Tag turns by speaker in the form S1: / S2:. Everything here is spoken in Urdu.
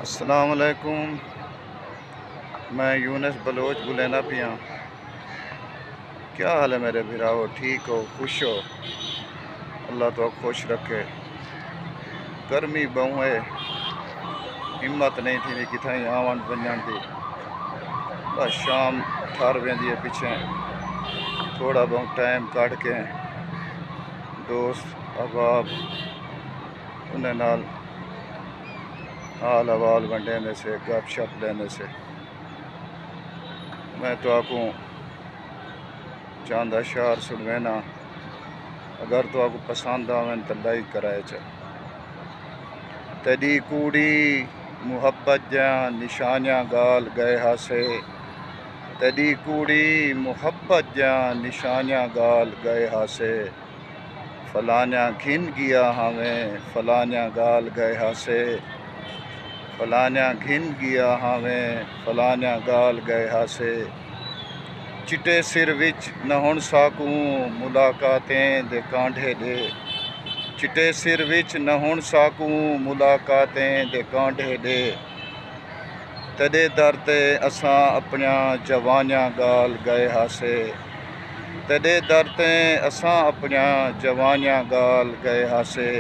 S1: السلام علیکم، میں یونس بلوچ بلینا پیاں۔ کیا حال ہے میرے بھراؤ؟ ٹھیک ہو؟ خوش ہو؟ اللہ تو خوش رکھے۔ گرمی بہوں ہے، ہمت نہیں تھی کتھائیں آون ونجن دی، بس شام ٹھار ویندی ہے پیچھے تھوڑا بہت ٹائم کٹ کے دوست احباب انہیں نال حال حوال ونڈینے سے گپ شپ لینے سے میں تو آکوں چاندہ شعر سنوینا، اگر تو آکو پسند آویں تو لائک کرائے چا۔ تیری کوڑی محبت جہاں نشانیاں گال گئے ہاسے، تیری کوڑی محبت جہاں نشانیاں گال گئے ہاسے، فلانیاں گھن گیا ہمیں فلانیاں گال گئے ہاسے، فلانیاں گھن گیا ہمیں فلانیاں گال گئے ہاسے، چٹے سر وچ نہ ہن ساکوں ملاقاتیں دے کانڈھے دے، چٹے سر وچ نہ ہن ساکوں ملاقاتیں دے کانڈھے دے، تیرے در تے اساں اپنیاں جوانیاں گال گئے ہاسے، تیرے در تے اساں اپنیاں جوانیاں گال گئے ہاسے،